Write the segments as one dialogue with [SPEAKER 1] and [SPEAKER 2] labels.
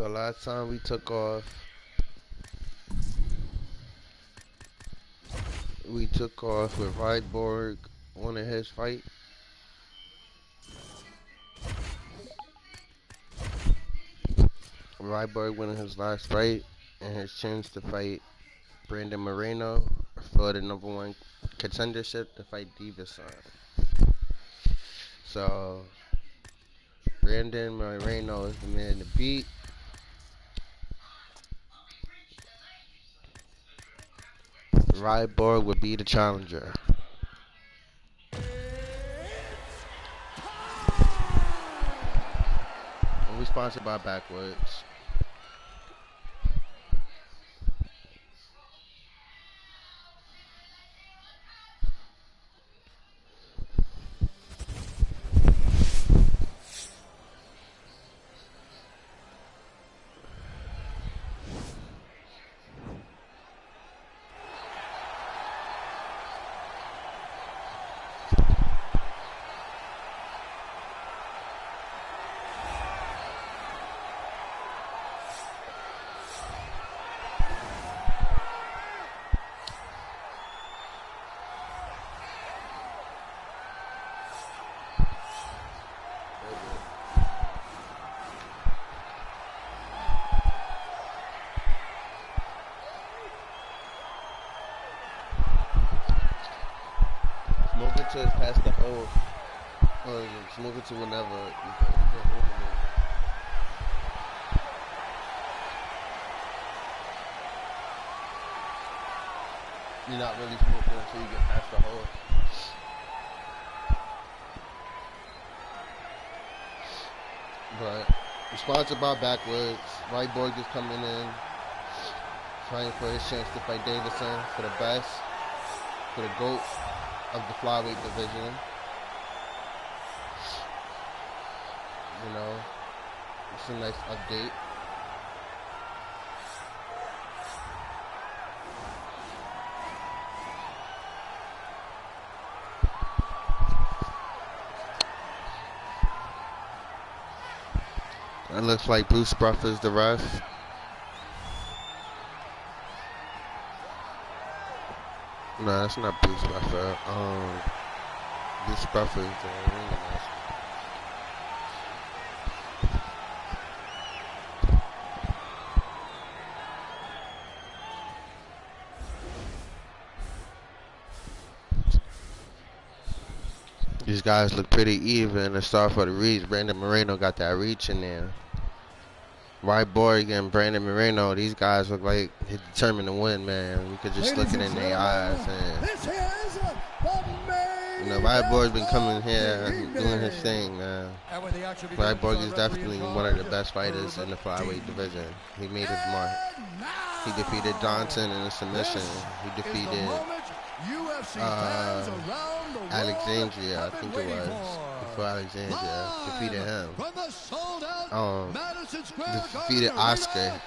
[SPEAKER 1] last time we took off with Ryborg winning his fight. Ryborg winning his last fight and his chance to fight Brandon Moreno for the #1 contendership to fight Divison. So Brandon Moreno is the man to beat. Ryborg would be the challenger. And we sponsored by Backwoods. Smoke it to past the hole. Or smoke it to whenever. You're not really smoking until you get past the hole. But we're sponsored by Backwoods. Ryborg is coming in, trying for his chance to fight Divison for the best, for the GOAT of the Flyweight division. You know, it's a nice update. It looks like Bruce Buffer's the ref. No, that's not Bruce Buffer. Bruce Buffer is the ring master. These guys look pretty even. Let's start for the reach. Brandon Moreno got that reach in there. Ryborg and Brandon Moreno, these guys look like they're determined to win, man. You could just look it in their eyes. And, you know, Ryborg's been coming here doing his thing, man. Ryborg is definitely one of the best fighters in the flyweight division. He made his mark. He defeated Johnson in a submission. He defeated Alexandria, I think it was. Before Alexandria defeated him. Defeated Oscar.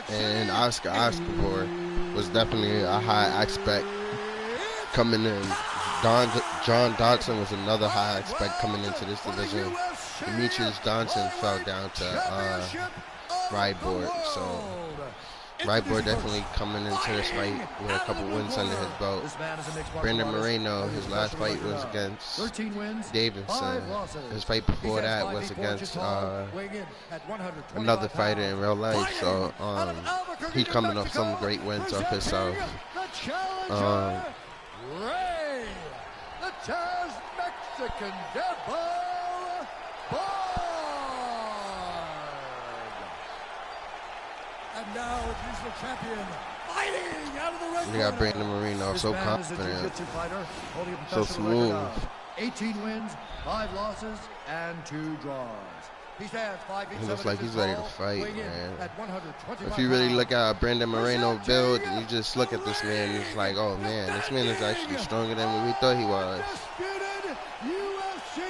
[SPEAKER 1] And Oscar was definitely a high expect coming in. John Dodson was another high expect coming into this division. Demetrius Johnson fell down to Ryborg. So Ryborg definitely coming into this fight with a couple wins under his belt. Brandon Moreno, his last fight was against Davison. His fight before that was against another fighter in real life. So he coming off some great wins off himself.
[SPEAKER 2] The Taz Mexican Devil And now regional champion fighting out of the red corner.
[SPEAKER 1] We got Brandon Moreno, so confident, so smooth.
[SPEAKER 2] 18 wins, 5 losses, and 2 draws.
[SPEAKER 1] He looks like he's ready to fight, man. If you really look at Brandon Moreno build, and you just look at this man, it's like, oh man, this man is actually stronger than what we thought he was.
[SPEAKER 2] Disputed UFC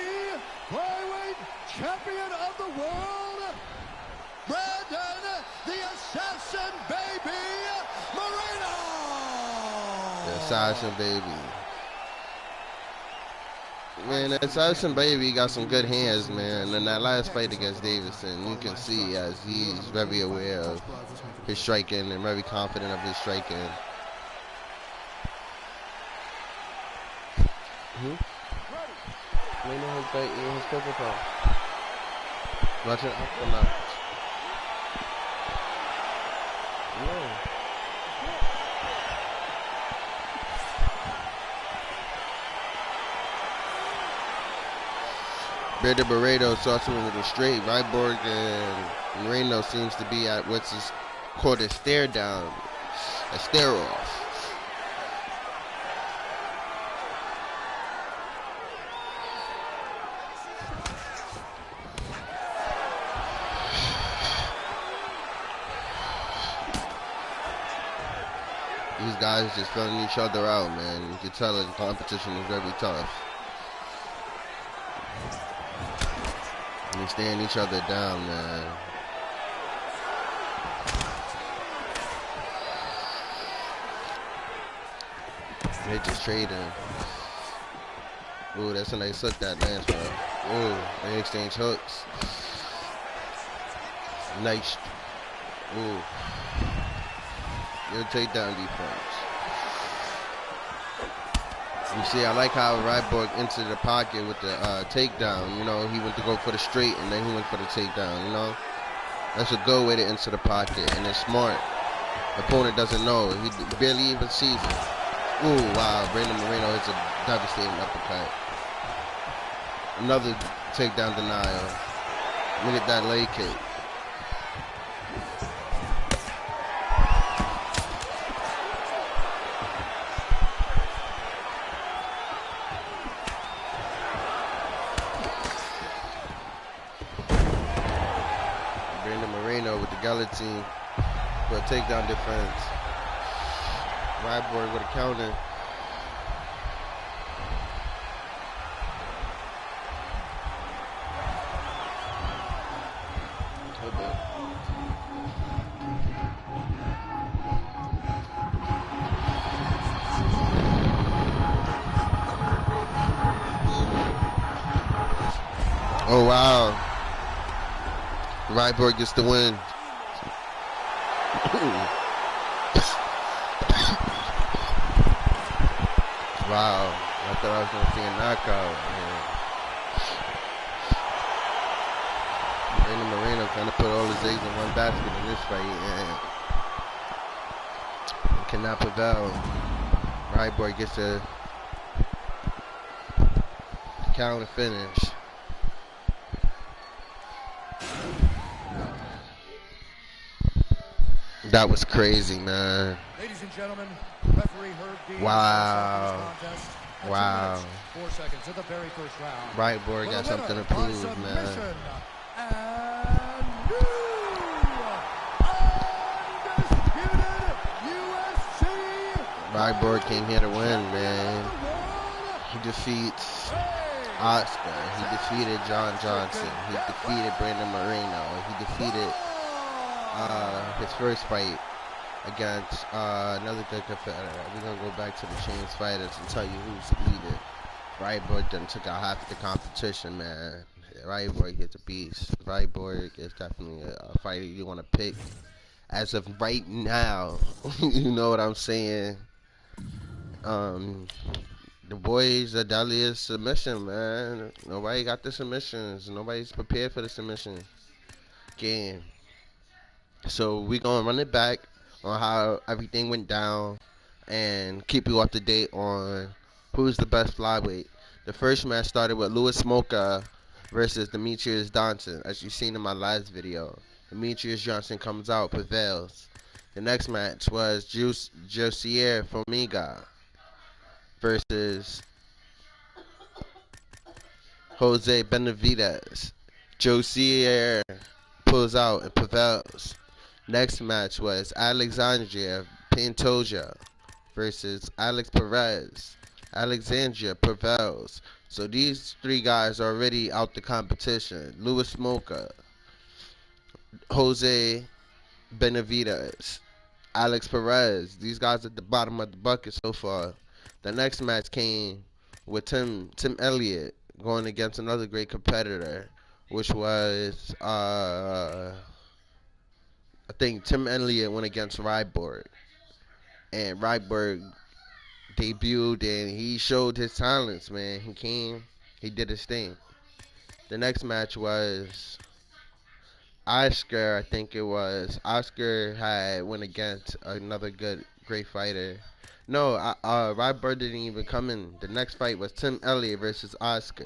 [SPEAKER 2] Flyweight Champion of the World, Brandon the Assassin Baby Moreno.
[SPEAKER 1] The Assassin Baby. Man, it's Tyson Baby got some good hands, man. And that last fight against Davison, you can see as he's very aware of his striking and very confident of his striking. Watch it come out. Brandon Moreno starts with a straight. Ryborg and Moreno seems to be at what's called a stare down, a stare off. These guys just filling each other out, man. You can tell the competition is very tough. They're staring each other down, man. They just trading. Ooh, that's a nice hook that lands, bro. Ooh, they exchange hooks. Nice. Ooh. Good takedown defense. You see, I like how Ryborg entered the pocket with the takedown. You know, he went to go for the straight and then he went for the takedown, you know? That's a good way to enter the pocket, and it's smart. The opponent doesn't know. He barely even sees it. Ooh, wow. Brandon Moreno hits a devastating uppercut. Another takedown denial. Look at that leg kick. Guillotine for a takedown defense. Ryborg with a counter. Oh wow. Ryborg gets the win. Wow, I thought I was going to see a knockout. Brandon Moreno kind of put all his eggs in one basket in this fight and cannot prevail. Ryborg gets a counter finish. That was crazy, man.
[SPEAKER 2] Ladies and gentlemen, referee Herb Dean.
[SPEAKER 1] Wow. Wow.
[SPEAKER 2] 4 seconds of the very first round.
[SPEAKER 1] Ryborg got something to prove, man. Ryborg came here to win, man. He defeats Oscar. He defeated John Johnson. He defeated Brandon Moreno. He defeated his first fight against another good competitor. We're going to go back to the Chains fighters and tell you who's leading. Ryborg done took out half the competition, man. Ryborg is a beast. Ryborg is definitely a fighter you want to pick as of right now. You know what I'm saying? The boys are deadliest submission, man. Nobody got the submissions. Nobody's prepared for the submission game. So we're going to run it back on how everything went down and keep you up to date on who's the best flyweight. The first match started with Louis Smolka versus Demetrius Johnson. As you've seen in my last video, Demetrius Johnson comes out, prevails. The next match was Josier Formiga versus Jose Benavidez. Josier pulls out and prevails. Next match was Alexandria Pantoja versus Alex Perez. Alexandria prevails. So these three guys are already out the competition. Louis Smolka, Jose Benavidez, Alex Perez. These guys at the bottom of the bucket so far. The next match came with Tim Elliott going against another great competitor, which was I think Tim Elliott went against Ryborg, and Ryborg debuted and he showed his talents, man. He came, he did his thing. The next match was Oscar, I think it was. Oscar had went against another great fighter. No, Ryberg didn't even come in. The next fight was Tim Elliott versus Oscar.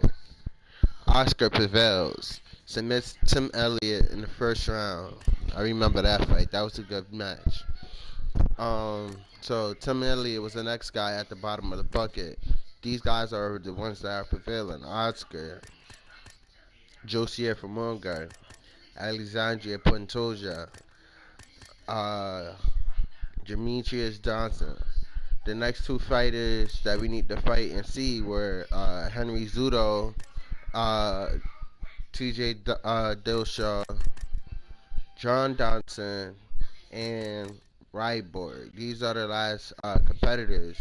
[SPEAKER 1] Oscar prevails, submits Tim Elliott in the first round. I remember that fight. That was a good match. So Tim Elliott was the next guy at the bottom of the bucket. These guys are the ones that are prevailing. Oscar, Josier Famonga, Alexandria Pantoja, uh, Demetrius Johnson. The next two fighters that we need to fight and see were Henry Zudo, uh, TJ Dillashaw, John Dodson, and Ryborg. These are the last competitors.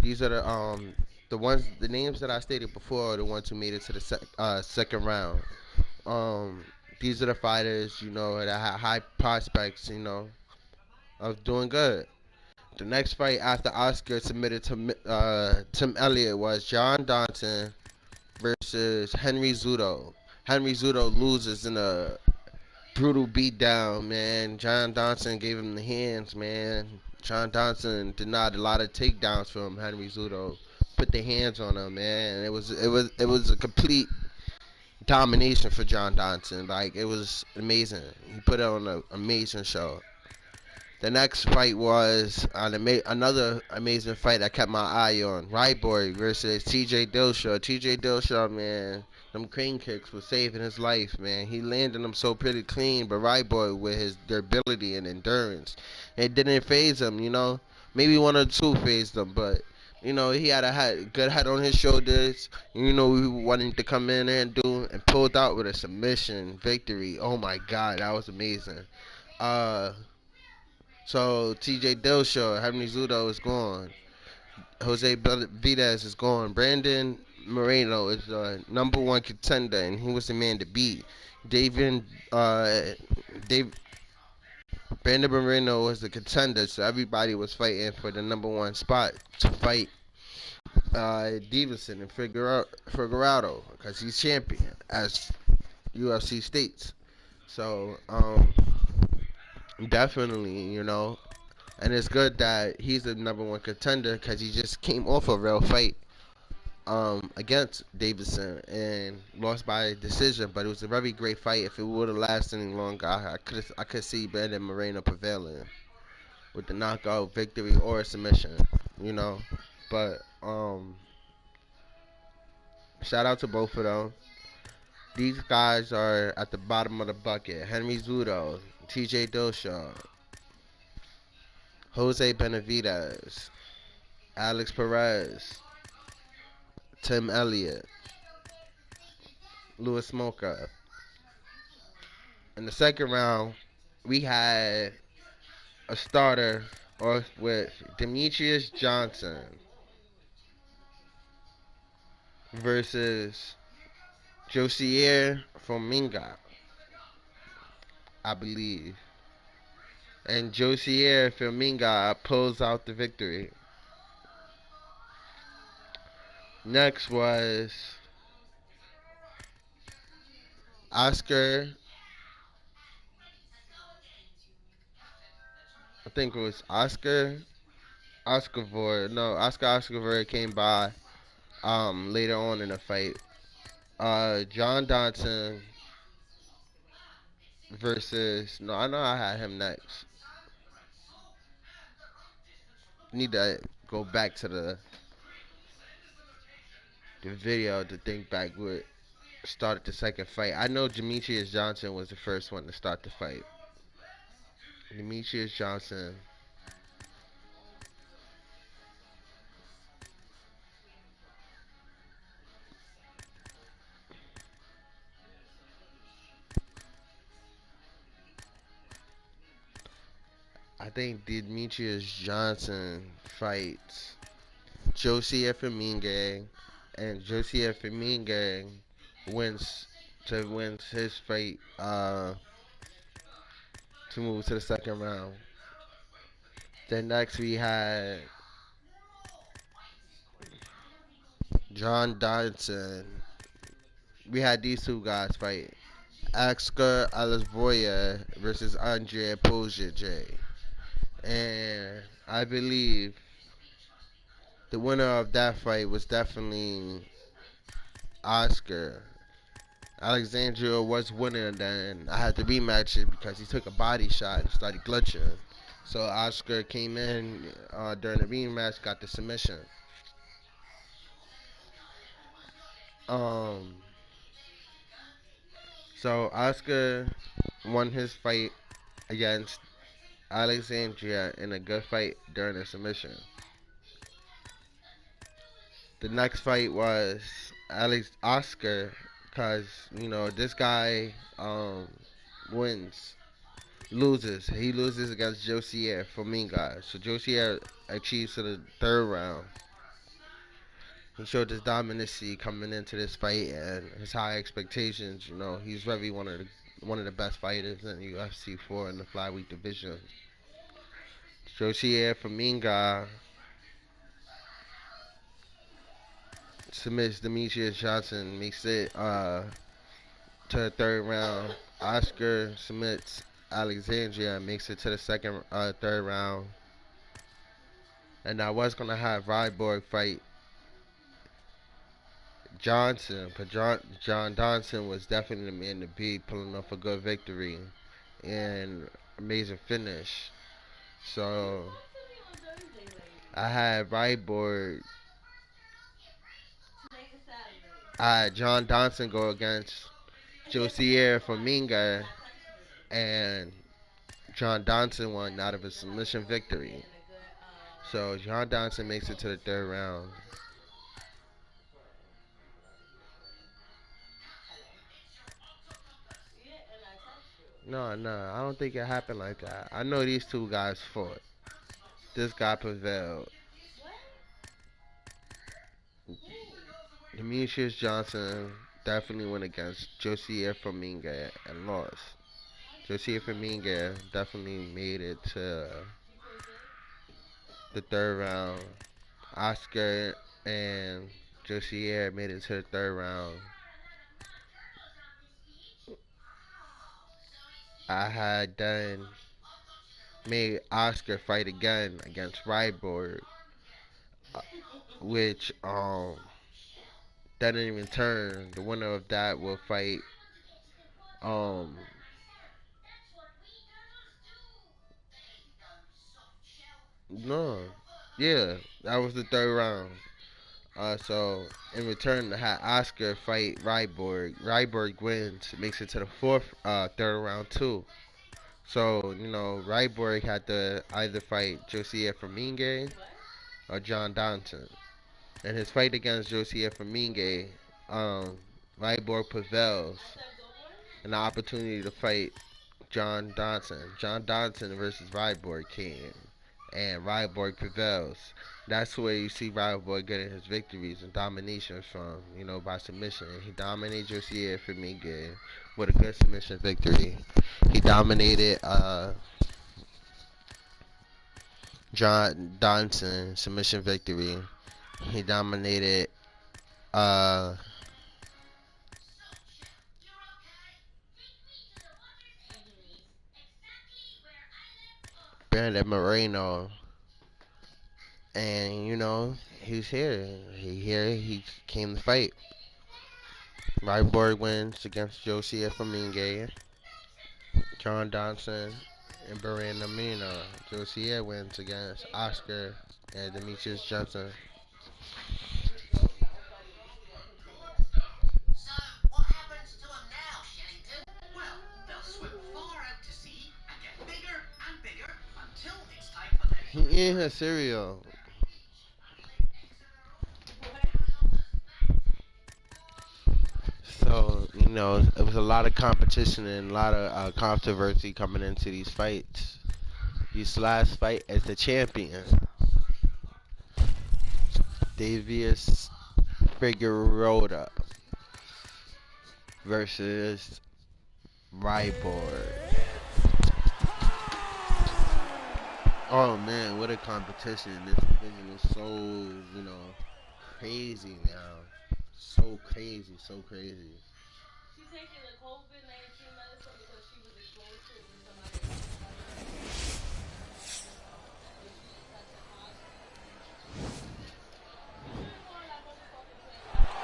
[SPEAKER 1] These are the names that I stated before are the ones who made it to the second round. Um, these are the fighters, that have high prospects, of doing good. The next fight after Oscar submitted to Tim Elliott was John Dodson versus Henry Zudo. Henry Zudo loses in a brutal beatdown, man. John Dodson gave him the hands, man. John Dodson denied a lot of takedowns from Henry Zudo. Put the hands on him, man. It was a complete domination for John Dodson. Like, it was amazing. He put on an amazing show. The next fight was another amazing fight I kept my eye on. Ryborg versus TJ Dillashaw. TJ Dillashaw, man, them crane kicks was saving his life, man. He landed them so pretty clean, but Ryborg with his durability and endurance, it didn't phase him, Maybe one or two phased him, but he had a good head on his shoulders. We wanted to come in there and pulled out with a submission victory. Oh my God, that was amazing. So TJ Dillashaw, Henry Zudo is gone. Jose Videz is gone. Brandon Moreno is the number one contender, and he was the man to beat. David, Brandon Moreno was the contender, so everybody was fighting for the number one spot to fight Divison and Figueroa because he's champion, as UFC states. So definitely, and it's good that he's the number one contender because he just came off a real fight against Davison and lost by decision. But it was a very great fight. If it would have lasted any longer, I could see Brandon Moreno prevailing with the knockout victory or a submission. But shout out to both of them. These guys are at the bottom of the bucket. Henry Zudo, TJ Dillashaw, Jose Benavidez, Alex Perez, Tim Elliott, Louis Smolka. In the second round, we had a starter with Demetrius Johnson versus Josier Forminga, I believe. And Josier Forminga pulls out the victory. Next was Oscar. I think it was Oscar Oscavor. No, Oscar Oscavor came by later on in the fight. John Dodson versus. No, I know I had him next. Need to go back to the video to think back what started the second fight. I know Demetrius Johnson was the first one to start the fight. Demetrius Johnson. I think Demetrius Johnson fights Josie Forminga and Josiah Firmino wins his fight to move to the second round. Then next we had John Dodson. We had these two guys fight. Oscar Alasvoya versus Andre Pojaje. And I believe the winner of that fight was definitely Oscar. Alexandria was winning, then I had to rematch it because he took a body shot and started glitching. So Oscar came in during the rematch, got the submission. Um, so Oscar won his fight against Alexandria in a good fight during the submission. The next fight was Oscar, because this guy wins, loses. He loses against Josier Formiga. So Josier achieves to the third round. He showed his dominancy coming into this fight and his high expectations. He's very one of the best fighters in the UFC 4 in the flyweight division. Josier Formiga submits Demetrius Johnson, makes it to the third round. Oscar submits Alexandria, makes it to the third round. And I was gonna have Ryborg fight Johnson, but John Johnson was definitely the man to beat, pulling off a good victory and amazing finish. So I had Ryborg. I had John Johnson go against Josier Formiga, and John Johnson won out of a submission victory. So John Johnson makes it to the third round. No, I don't think it happened like that. I know these two guys fought. This guy prevailed. Demetrius Johnson definitely went against Josier Formiga and lost. Josier Formiga definitely made it to the third round. Oscar and Josier made it to the third round. I had then made Oscar fight again against Ryborg, which that didn't even turn. The winner of that will fight um no, yeah, that was the third round. So in return, I had Oscar fight Ryborg. Ryborg wins, makes it to the third round too. So Ryborg had to either fight Josier Formiga or John Johnson. In his fight against Josier Formiga, Ryborg prevails, and the opportunity to fight John Johnson. John Johnson versus Ryborg came, and Ryborg prevails. That's where you see Ryborg getting his victories and dominations from, by submission. He dominated Josier Formiga with a good submission victory. He dominated John Johnson submission victory. He dominated uh, Brandon Moreno, and he's here. He came to fight. Ryborg wins against Josie Formiga, John Dodson, and Brandon Moreno. Josie wins against Oscar and Demetrius Johnson. He eating her cereal. So, it was a lot of competition and a lot of controversy coming into these fights. His last fight as the champion, Davius Figueroa versus Ryborg. Oh man, what a competition. This division is so, crazy now. So crazy, so crazy.
[SPEAKER 3] She's taking the COVID-19 medicine because she was exposed to it from somebody else. And she tested positive. You didn't want that motherfucking test.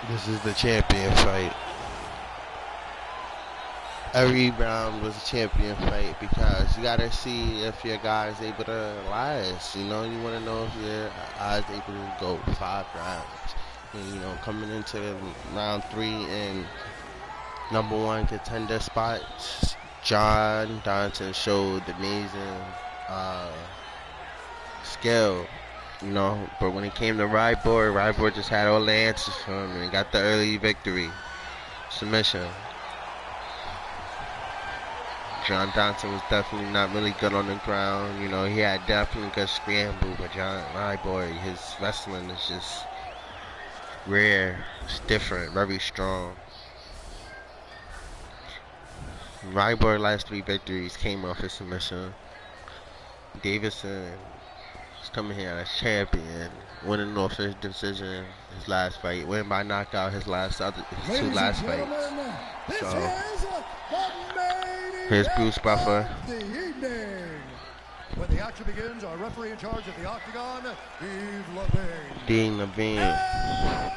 [SPEAKER 1] This is the champion fight. Every round was a champion fight because you gotta see if your guy is able to last. You want to know if your guy is able to go 5 rounds. And, coming into round 3 and number 1 contender spot, John Dodson showed amazing skill. But when it came to Ryborg just had all the answers for him and he got the early victory. Submission. John Dodson was definitely not really good on the ground. He had definitely good scramble, but John Ryborg, his wrestling is just rare. It's different, very strong. Ryborg's last 3 victories came off his submission. Divison is coming here as champion, winning off his decision, his last fight, winning by knockout his 2 last fights. So here's Bruce Buffer.
[SPEAKER 2] When the action begins, our referee in charge of the octagon,
[SPEAKER 1] Dean Levine.
[SPEAKER 2] Now,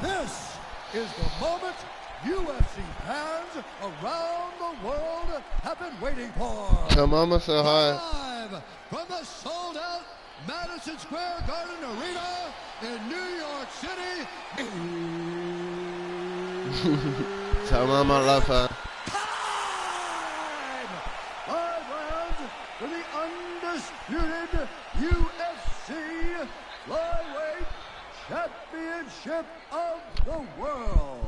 [SPEAKER 2] this is the moment UFC fans around the world have been waiting for.
[SPEAKER 1] Come on, so hard.
[SPEAKER 2] Live from the sold-out Madison Square Garden Arena in New York City.
[SPEAKER 1] Tell Mama I love her.
[SPEAKER 2] Time! 5 rounds for the undisputed UFC Flyweight Championship of the world.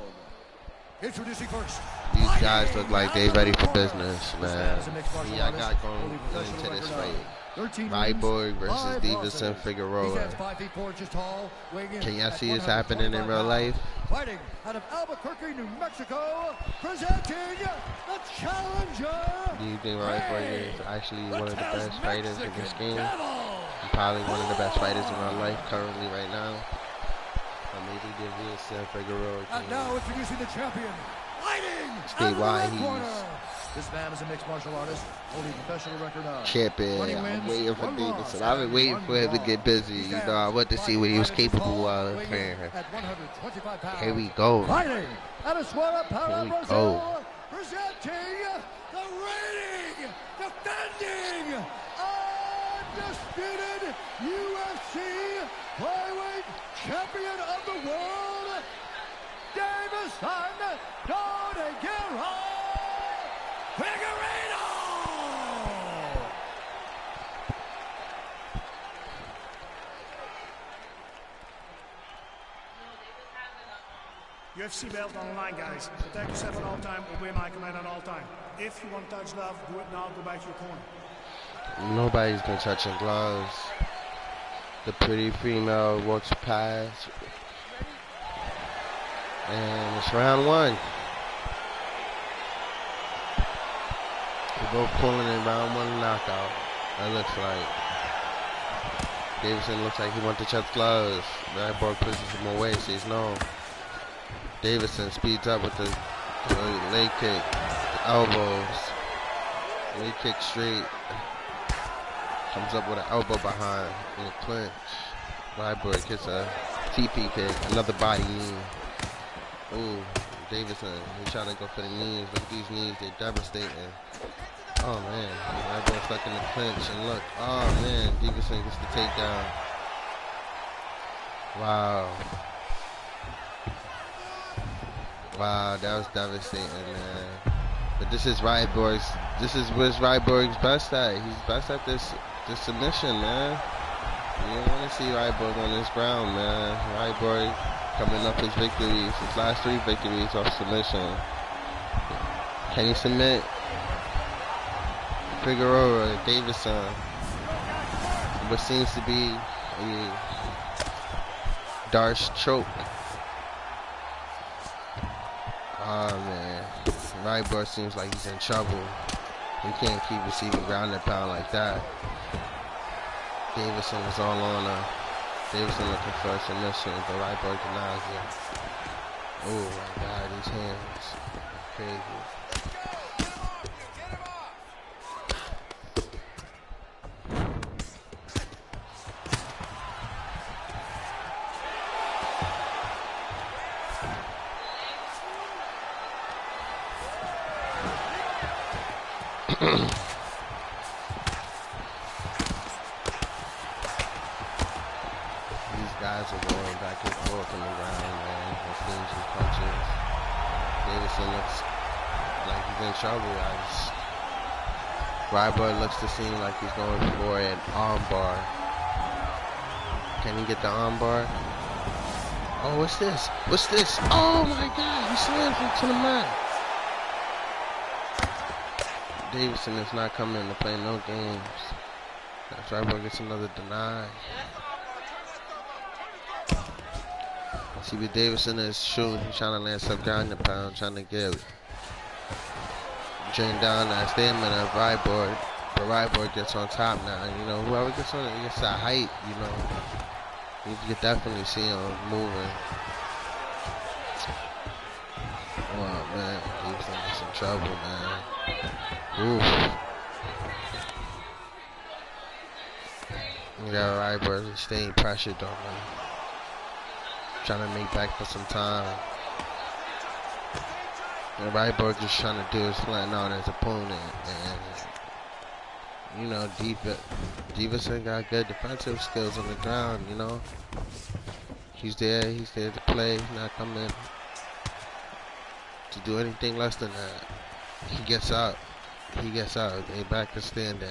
[SPEAKER 2] Introducing first.
[SPEAKER 1] These guys look like they ready for business, man. I got going into this fight. Ryborg versus Divison Figueroa. Can y'all see this happening in real life?
[SPEAKER 2] Fighting out of Albuquerque, New Mexico, presenting the challenger.
[SPEAKER 1] Do you think Ryborg is actually one of the best fighters in this game? He's probably one of the best fighters in our life currently right now. Or maybe Divison Figueroa.
[SPEAKER 2] And now introducing the champion.
[SPEAKER 1] Statewide,
[SPEAKER 2] this man is a mixed martial artist, holding a professional record of
[SPEAKER 1] champion. I'm waiting for Davison. I've been waiting for him to get busy. I want to see what he was capable of. Here we go.
[SPEAKER 2] Fighting out of Suara Para,
[SPEAKER 1] Here we
[SPEAKER 2] Brazil,
[SPEAKER 1] go.
[SPEAKER 2] presenting the reigning, defending, undisputed UFC Flyweight Champion of the world, Divison Figueroa!
[SPEAKER 4] UFC belt on the line, guys. Protect yourself at all time, obey my command at all time. If you want to touch love, do it now, go back to your corner.
[SPEAKER 1] Nobody's been touching gloves. The pretty female walks past. And it's round 1. They're both pulling in round 1 knockout. That looks like. Davison looks like he wants the chest closed. Ryborg pushes him away, says no. Davison speeds up with the leg kick, elbows, leg kick straight. Comes up with an elbow behind in a clinch. Ryborg gets a TP kick, another body knee. Ooh, Davison, he's trying to go for the knees. Look at these knees, they're devastating. Oh man, Ryborg stuck in the clinch, and look, oh man, Davison gets the takedown. Wow. Wow, that was devastating, man. But this is Ryborg's, this is where's Ryborg's best at. He's best at this submission, man. You don't want to see Ryborg on this ground, man. Ryborg coming up his victories, his last 3 victories off submission. Can he submit Figueroa, Davison, what seems to be a Darce choke? Oh man, Ryborg seems like he's in trouble. He can't keep receiving ground and pound like that. Davison is all on her. Davison looking for a submission, but Ryborg denies it. Oh my God, these hands, crazy. These guys are going back and forth on the ground, man. Exchanges punches. Davison looks like he's in trouble. Ryborg looks to seem like he's going for an armbar. Can he get the armbar? Oh, what's this? What's this? Oh my God, he slams him to the mat. Davison is not coming to play no games. That's Ryborg gets another deny. See what Davison is shooting. He's trying to land some ground and pound, trying to get drain down that stamina of Ryborg. But Ryborg gets on top now. You know, whoever gets on it gets that height, you know. You can definitely see him moving. Oh man, Davison is in trouble, man. Oof. Yeah, Ryborg is staying pressured on him. Trying to make back for some time. And Ryborg just trying to do is flatten out his opponent. And, you know, Divison got good defensive skills on the ground, you know. He's there to play, he's not coming to do anything less than that. He gets up, they back to standing.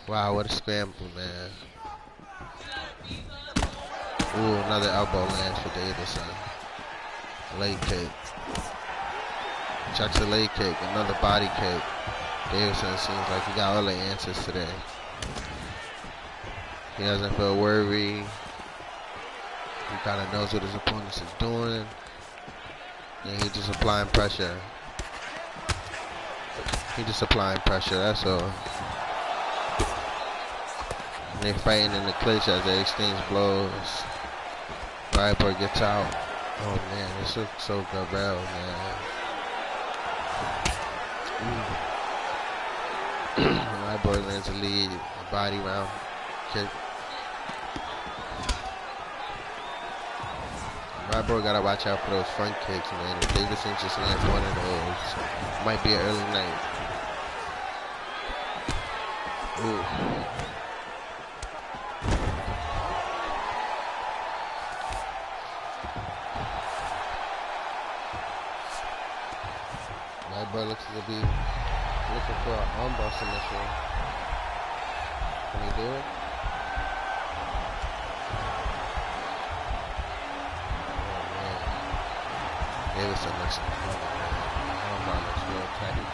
[SPEAKER 1] Wow, what a scramble, man. Ooh, another elbow lands for Davison. Leg kick. Checks the leg kick, another body kick. Davison seems like he got all the answers today. He doesn't feel worried. He kind of knows what his opponent is doing. And he's just applying pressure. That's all. And they're fighting in the clinch as they exchange blows. Ryborg gets out. Oh man, this looks so good, man. Ryborg lands a lead, a body round kick. Ryborg gotta watch out for those front kicks, man. If Davison just lands one of those, it might be an early night. Ooh. Ryborg looks to be looking for an armbar submission. Can he do it? Oh man. Davison looks armbar looks real tight.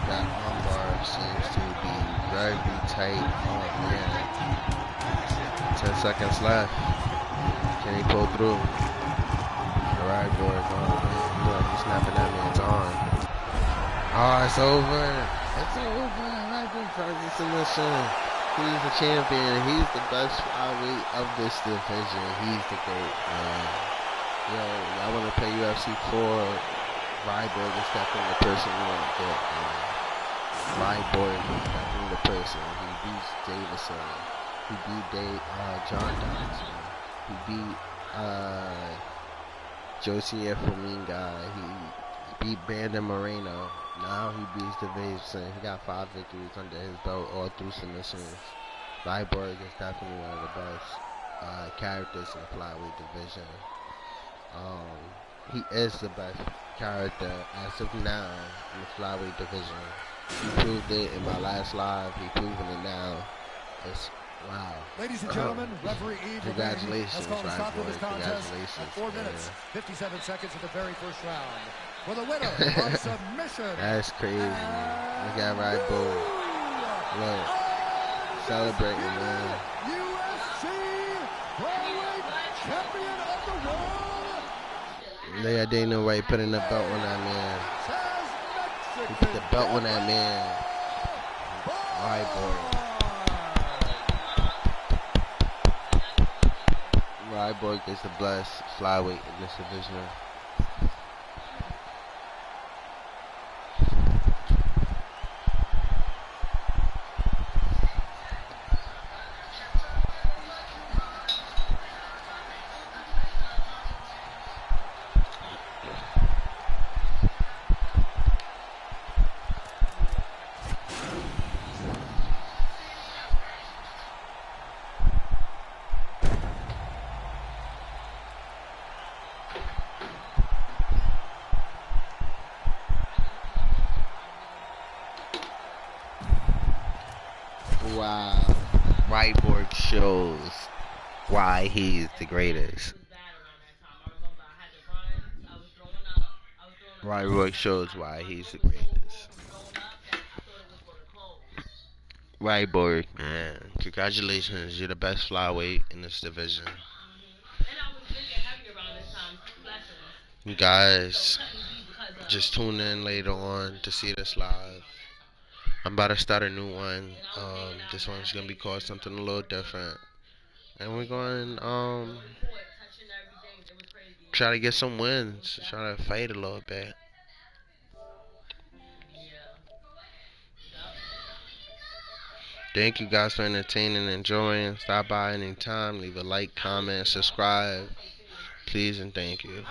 [SPEAKER 1] That armbar seems to be very tight. Oh man. 10 seconds left. Can he pull through? Ryborg, he's snapping that man's arm. Oh, it's over. It's over. Ryback versus submission. He's the champion. He's the best flyweight of this division. He's the GOAT, man. Yo, I want to play UFC 4. Ryback is definitely the person you want to get, man. Ryback is definitely the person. He beats Divison. He beat John Dodson. He beat Josie Flaminga. He beat Brandon Moreno. Now he beats Divison. He got 5 victories under his belt, all through submissions. Ryback is definitely one of the best characters in the flyweight division. He is the best character as of now in the flyweight division. He proved it in my last live. He's proving it now. It's wow.
[SPEAKER 2] Ladies and gentlemen, referee Eve
[SPEAKER 1] Congratulations,
[SPEAKER 2] has called a stop to this contest at 4
[SPEAKER 1] man.
[SPEAKER 2] minutes, 57 seconds of the very first round. For the winner by submission.
[SPEAKER 1] That's crazy. Look at Ryback. Look. Celebrating, man.
[SPEAKER 2] UFC Flyweight Champion of the World.
[SPEAKER 1] Look at Dana White putting the belt on that man. He put the belt on that man. Ryback. Ryback is the blessed flyweight in this division. Wow. Ryback shows why he's the greatest. Ryback shows why he's the greatest. Ryback, man. Congratulations. You're the best flyweight in this division. You guys just tune in later on to see this live. I'm about to start a new one. This one's gonna be called something a little different, and we're going try to get some wins, try to fight a little bit. Thank you guys for entertaining and enjoying. Stop by anytime. Leave a like, comment, subscribe, please, and thank you.